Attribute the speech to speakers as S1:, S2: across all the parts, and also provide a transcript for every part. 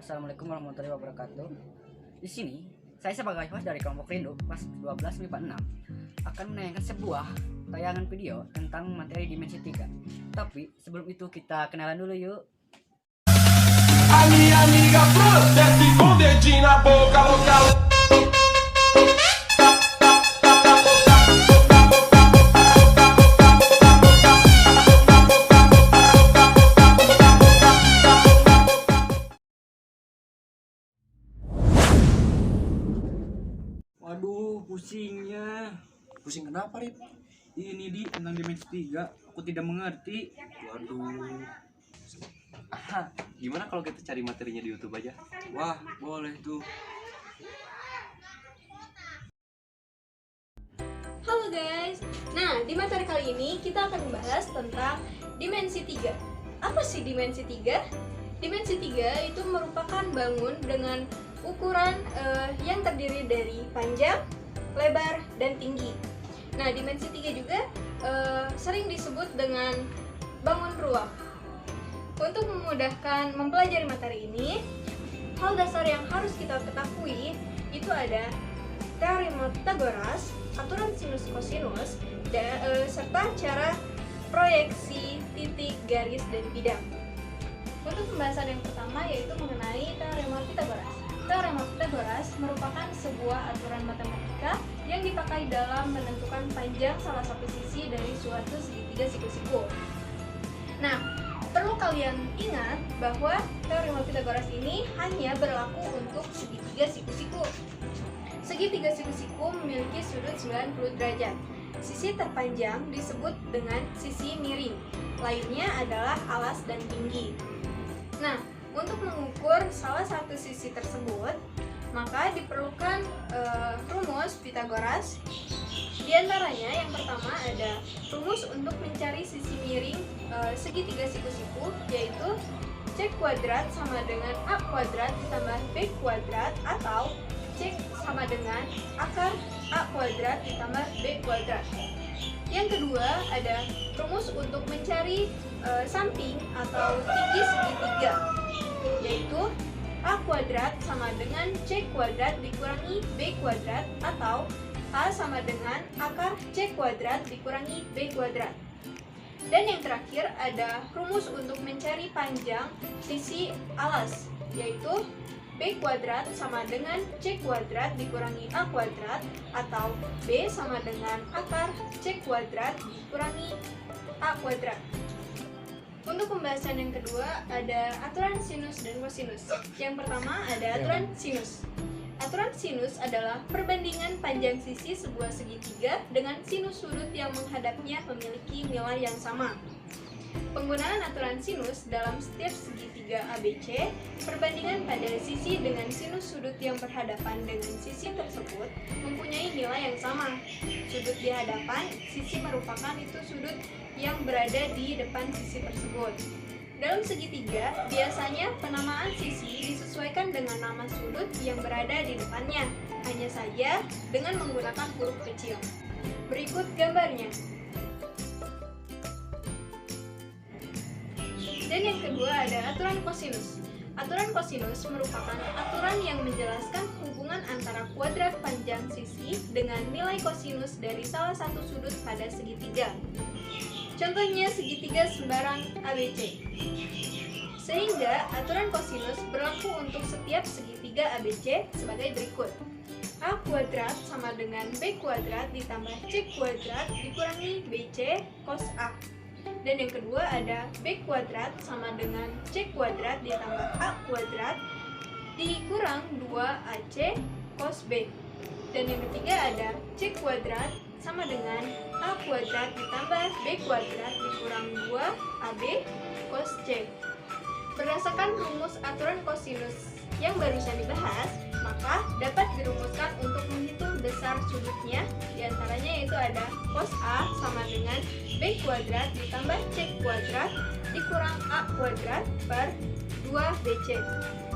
S1: Assalamualaikum warahmatullahi wabarakatuh. Di sini, saya sebagai host dari kelompok Rindu kelas 12 MIPA 6 akan menayangkan sebuah tayangan video tentang materi dimensi 3. Tapi sebelum itu kita kenalan dulu yuk.
S2: A minha amiga Flor desce com o dedinho na boca, boca.
S3: Waduh, pusingnya.
S4: Pusing kenapa, Rip?
S3: Ini tentang dimensi 3, aku tidak mengerti.
S4: Waduh. Gimana kalau kita cari materinya di YouTube aja?
S3: Wah, boleh tuh.
S5: Halo guys, nah di materi kali ini kita akan membahas tentang dimensi 3. Apa sih dimensi 3? Dimensi 3 itu merupakan bangun dengan ukuran yang terdiri dari panjang, lebar, dan tinggi. Nah dimensi 3 juga sering disebut dengan bangun ruang. Untuk memudahkan mempelajari materi ini, hal dasar yang harus kita ketahui itu ada teorema Pythagoras, aturan sinus kosinus, serta cara proyeksi titik, garis, dan bidang. Untuk pembahasan yang pertama yaitu mengenai teorema Pythagoras. Teorema Pythagoras merupakan sebuah aturan matematika yang dipakai dalam menentukan panjang salah satu sisi dari suatu segitiga siku-siku. Nah, perlu kalian ingat bahwa teorema Pythagoras ini hanya berlaku untuk segitiga siku-siku. Segitiga siku-siku memiliki sudut 90 derajat. Sisi terpanjang disebut dengan sisi miring. Lainnya adalah alas dan tinggi. Nah, untuk mengukur salah satu sisi tersebut, maka diperlukan rumus Pythagoras. Di antaranya yang pertama ada rumus untuk mencari sisi miring segitiga siku-siku, yaitu C kuadrat sama dengan A kuadrat ditambah B kuadrat, atau C sama dengan akar A kuadrat ditambah B kuadrat. Yang kedua ada rumus untuk mencari samping atau tinggi segitiga, yaitu A kuadrat sama dengan C kuadrat dikurangi B kuadrat, atau A sama dengan akar C kuadrat dikurangi B kuadrat. Dan yang terakhir ada rumus untuk mencari panjang sisi alas, yaitu B kuadrat sama dengan C kuadrat dikurangi A kuadrat, atau B sama dengan akar C kuadrat dikurangi A kuadrat. Untuk pembahasan yang kedua ada aturan sinus dan kosinus. Yang pertama ada aturan sinus. Aturan sinus adalah perbandingan panjang sisi sebuah segitiga dengan sinus sudut yang menghadapnya memiliki nilai yang sama. Penggunaan aturan sinus dalam setiap segitiga ABC, perbandingan pada sisi dengan sinus sudut yang berhadapan dengan sisi tersebut mempunyai nilai yang sama. Sudut di hadapan sisi merupakan itu sudut yang berada di depan sisi tersebut. Dalam segitiga, biasanya penamaan sisi disesuaikan dengan nama sudut yang berada di depannya, hanya saja dengan menggunakan huruf kecil. Berikut gambarnya. Dan yang kedua ada aturan kosinus. Aturan kosinus merupakan aturan yang menjelaskan hubungan antara kuadrat panjang sisi dengan nilai kosinus dari salah satu sudut pada segitiga. Contohnya segitiga sembarang ABC. Sehingga aturan kosinus berlaku untuk setiap segitiga ABC sebagai berikut. A kuadrat sama dengan B kuadrat ditambah C kuadrat dikurangi BC cos A. Dan yang kedua ada B kuadrat sama dengan C kuadrat ditambah A kuadrat dikurang 2AC cos B. Dan yang ketiga ada C kuadrat sama dengan A kuadrat ditambah B kuadrat dikurang 2AB cos C. Berdasarkan rumus aturan kosinus yang barusan dibahas, maka dapat dirumuskan untuk menghitung besar sudutnya. Di antaranya yaitu ada cos A sama dengan B kuadrat ditambah C kuadrat dikurang A kuadrat per 2BC.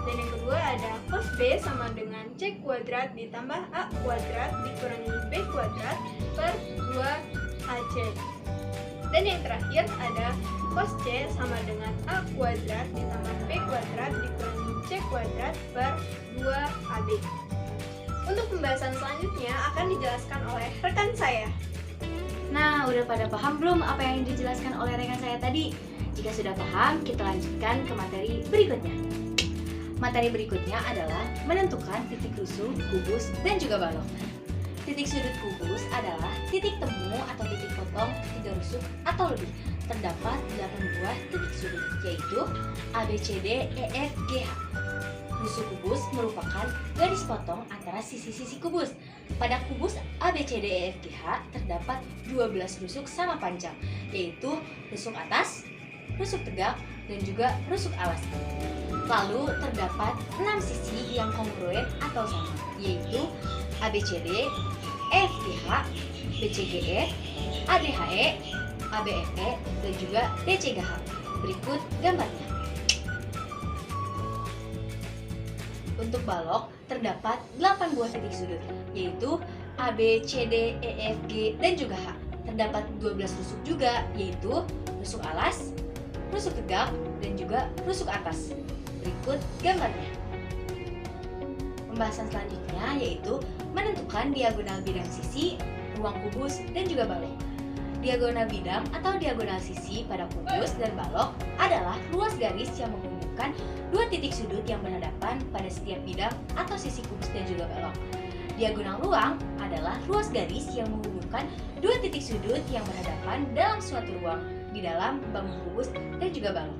S5: Dan yang kedua ada cos B sama dengan C kuadrat ditambah A kuadrat dikurangi B kuadrat per 2AC. Dan yang terakhir ada cos C sama dengan A kuadrat ditambah B kuadrat dikurangi C C kuadrat per 2AB. Untuk pembahasan selanjutnya akan dijelaskan oleh rekan saya.
S6: Nah, udah pada paham belum apa yang dijelaskan oleh rekan saya tadi? Jika sudah paham, kita lanjutkan ke materi berikutnya. Materi berikutnya adalah menentukan titik rusuk, kubus, dan juga balok. Titik sudut kubus adalah titik temu atau titik potong tiga rusuk atau lebih. Terdapat 8 buah titik sudut, yaitu A, B, C, D, E, F, G, H. Rusuk kubus merupakan garis potong antara sisi-sisi kubus. Pada kubus A, B, C, D, E, F, G, H terdapat 12 rusuk sama panjang, yaitu rusuk atas, rusuk tegak, dan juga rusuk alas. Lalu terdapat 6 sisi yang kongruen atau sama, yaitu A, B, C, D, E, F, G, H, B, C, G, E, A, D, H, E, A, B, F, E, dan juga D, C, G, H. Berikut gambarnya. Untuk balok terdapat 8 buah titik sudut, yaitu A, B, C, D, E, F, G, dan juga H. Terdapat 12 rusuk juga, yaitu rusuk alas, rusuk tegak, dan juga rusuk atas. Berikut gambarnya. Pembahasan selanjutnya yaitu menentukan diagonal bidang sisi, ruang kubus, dan juga balok. Diagonal bidang atau diagonal sisi pada kubus dan balok adalah ruas garis yang menghubungkan dua titik sudut yang berhadapan pada setiap bidang atau sisi kubus dan juga balok. Diagonal ruang adalah ruas garis yang menghubungkan dua titik sudut yang berhadapan dalam suatu ruang di dalam bangun kubus dan juga balok.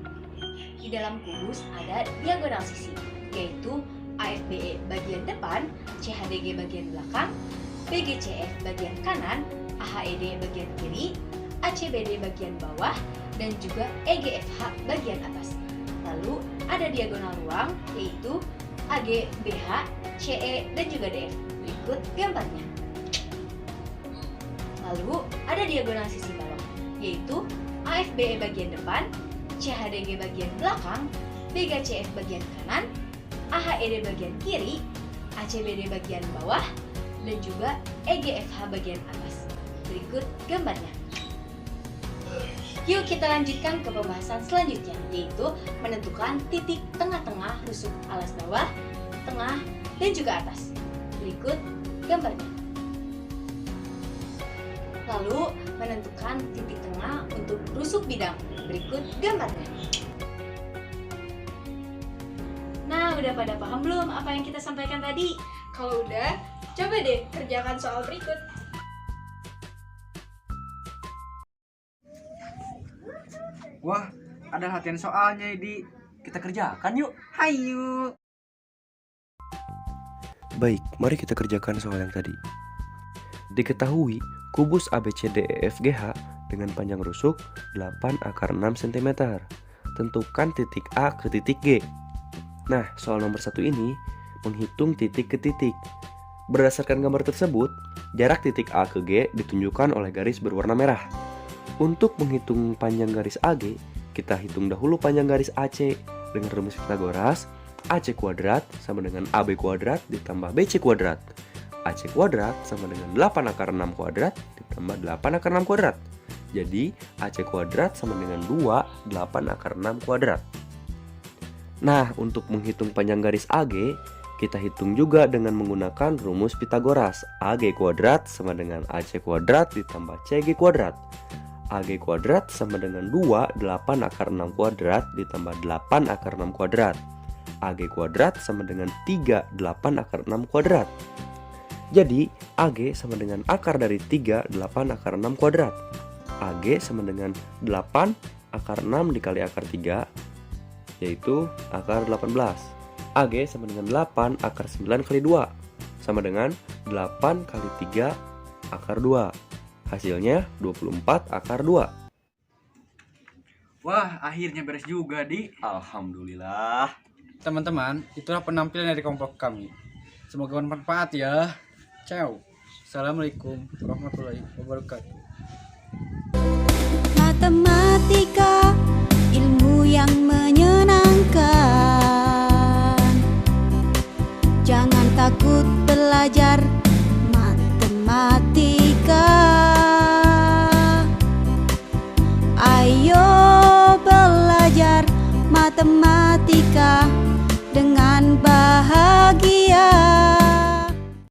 S6: Di dalam kubus ada diagonal sisi, yaitu AFBE bagian depan, CHDG bagian belakang, BGCF bagian kanan, AHED bagian kiri, ACBD bagian bawah, dan juga EGFH bagian atas. Lalu ada diagonal ruang, yaitu AGBH, CE, dan juga DF. Berikut gambarnya. Lalu ada diagonal sisi balok, yaitu AFBE bagian depan, CHDG bagian belakang, BGCF bagian kanan, AHED bagian kiri, ACBD bagian bawah, dan juga EGFH bagian atas. Berikut gambarnya. Yuk kita lanjutkan ke pembahasan selanjutnya, yaitu menentukan titik tengah-tengah rusuk alas bawah, tengah, dan juga atas. Berikut gambarnya. Lalu menentukan titik tengah untuk rusuk bidang. Berikut gambarnya. Nah, udah pada paham belum apa yang kita sampaikan tadi?
S5: Kalau udah, coba deh kerjakan soal berikut.
S3: Wah, ada latihan soalnya di.
S4: Kita kerjakan yuk.
S3: Hayu.
S4: Baik, mari kita kerjakan soal yang tadi. Diketahui kubus ABCDEFGH dengan panjang rusuk 8 akar 6 cm. Tentukan titik A ke titik G. Nah, soal nomor 1 ini menghitung titik ke titik. Berdasarkan gambar tersebut, jarak titik A ke G ditunjukkan oleh garis berwarna merah. Untuk menghitung panjang garis AG, kita hitung dahulu panjang garis AC dengan rumus Pythagoras. AC kuadrat sama dengan AB kuadrat ditambah BC kuadrat. AC kuadrat sama dengan 8 akar 6 kuadrat ditambah 8 akar 6 kuadrat. Jadi AC kuadrat sama dengan 2 8 akar 6 kuadrat. Nah, untuk menghitung panjang garis AG, kita hitung juga dengan menggunakan rumus Pythagoras. AG kuadrat sama dengan AC kuadrat ditambah CG kuadrat. AG kuadrat sama dengan 2 8 akar 6 kuadrat ditambah 8 akar 6 kuadrat. AG kuadrat sama dengan 3 8 akar 6 kuadrat. Jadi AG sama dengan akar dari 3 8 akar 6 kuadrat. AG sama dengan 8 akar 6 dikali akar 3, yaitu akar 18. AG sama dengan 8 akar 9 kali 2, sama dengan 8 kali 3 akar 2. Hasilnya 24 akar 2.
S3: Wah, akhirnya beres juga, Di.
S4: Alhamdulillah.
S3: Teman-teman, itulah penampilan dari kelompok kami. Semoga bermanfaat ya. Ciao. Assalamualaikum warahmatullahi wabarakatuh.
S7: Matematika, ilmu yang menyenangkan.